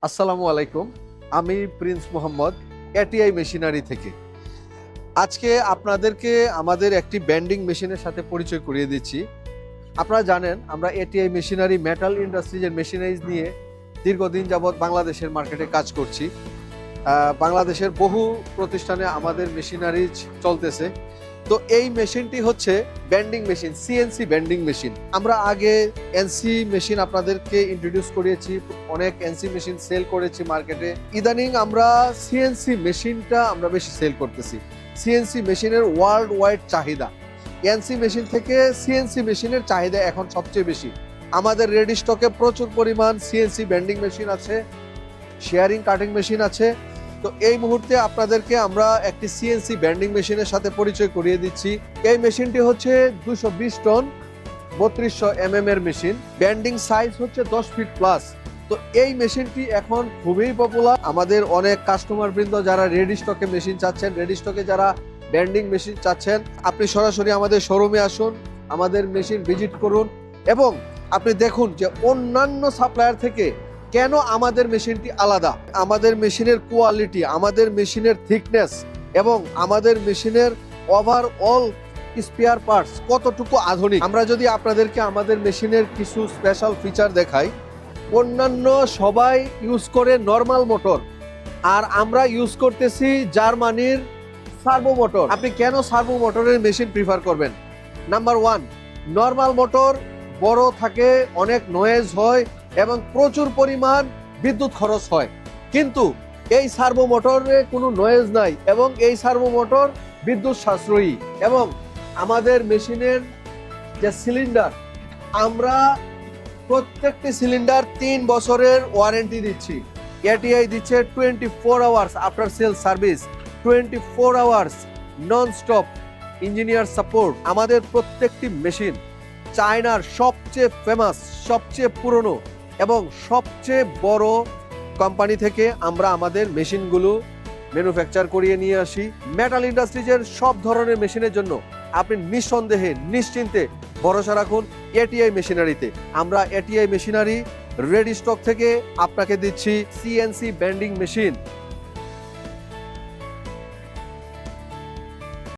আসসালামু আলাইকুম। আমি প্রিন্স মোহাম্মদ, এটিআই মেশিনারি থেকে। আজকে আপনাদেরকে আমাদের একটি ব্যান্ডিং মেশিনের সাথে পরিচয় করিয়ে দিচ্ছি। আপনারা জানেন আমরা এটিআই মেশিনারি মেটাল ইন্ডাস্ট্রিজের মেশিনারিজ নিয়ে দীর্ঘদিন যাবৎ বাংলাদেশের মার্কেটে কাজ করছি। বাংলাদেশের বহু প্রতিষ্ঠানে আমাদের মেশিনারিজ চলতেছে। তো এই মেশিনটি হচ্ছে bending machine, CNC bending machine. আমরা আগে এনসি মেশিন আপনাদেরকে ইন্ট্রোডিউস করিয়েছি, অনেক এনসি মেশিন সেল করেছি মার্কেটে। ইদানিং আমরা সিএনসি মেশিনটা আমরা বেশি সেল করতেছি। সিএনসি মেশিনের ওয়ার্ল্ড ওয়াইড চাহিদা, এনসি মেশিন থেকে সিএনসি মেশিনের চাহিদা এখন সবচেয়ে বেশি। আমাদের রেডি স্টকে প্রচুর পরিমাণ সিএনসি ব্যান্ডিং মেশিন আছে, শেয়ারিং কাটিং মেশিন আছে। তো এই মুহূর্তে আপনাদেরকে আমরা একটি সিএনসি ব্যান্ডিং মেশিনের সাথে পরিচয় করিয়ে দিচ্ছি। এই মেশিনটি হচ্ছে 220 টন 3200 এর মেশিন। ব্যান্ডিং সাইজ হচ্ছে 10 ফিট প্লাস। তো এই মেশিনটি এখন খুবই পপুলার। আমাদের অনেক কাস্টমার বৃন্দ যারা রেডি স্টকে মেশিন চাচ্ছেন, রেডি স্টকে যারা ব্যান্ডিং মেশিন চাচ্ছেন, আপনি সরাসরি আমাদের শোরুমে আসুন, আমাদের মেশিন ভিজিট করুন এবং আপনি দেখুন যে অন্যান্য সাপ্লায়ার থেকে কেন আমাদের মেশিনটি আলাদা। আমাদের মেশিনের কোয়ালিটি, আমাদের মেশিনের থিকনেস এবং আমাদের মেশিনের ওভারঅল স্পেয়ার পার্টস কতটুকু আধুনিক। আমরা যদি আপনাদেরকে আমাদের মেশিনের কিছু স্পেশাল ফিচার দেখাই, অন্যান্য সবাই ইউজ করে নর্মাল মোটর, আর আমরা ইউজ করতেছি জার্মানির সার্ভো মোটর। আপনি কেন সার্ভো মোটরের মেশিন প্রিফার করবেন? নাম্বার ওয়ান, নর্মাল মোটর বড় থাকে, অনেক নয়েজ হয় এবং প্রচুর পরিমাণ বিদ্যুৎ খরচ হয়। কিন্তু এই সার্ভো মোটরে কোনো নয়েজ নাই এবং এই সার্ভো মোটর বিদ্যুৎ সাশ্রয়ী। এবং আমাদের মেশিনের যে সিলিন্ডার, আমরা প্রত্যেকটি সিলিন্ডার 3 বছরের ওয়ারেন্টি দিচ্ছি। এটিআই দিচ্ছে 24 hours after sale service, 24 hours non stop engineer support. আমাদের প্রত্যেকটি মেশিন চায়নার সবচেয়ে ফেমাস, সবচেয়ে পুরনো এবং সবচেয়ে বড় কোম্পানি থেকে আমরা আমাদের মেশিনগুলো ম্যানুফ্যাকচার করিয়ে নিয়ে আসি। মেটাল ইন্ডাস্ট্রিজের সব ধরনের মেশিনের জন্য আপনি নিঃসন্দেহে নিশ্চিন্তে ভরসা রাখুন এটিআই মেশিনারিতে। আমরা এটিআই মেশিনারি রেডি স্টক থেকে আপনাকে দিচ্ছি সিএনসি ব্যান্ডিং মেশিন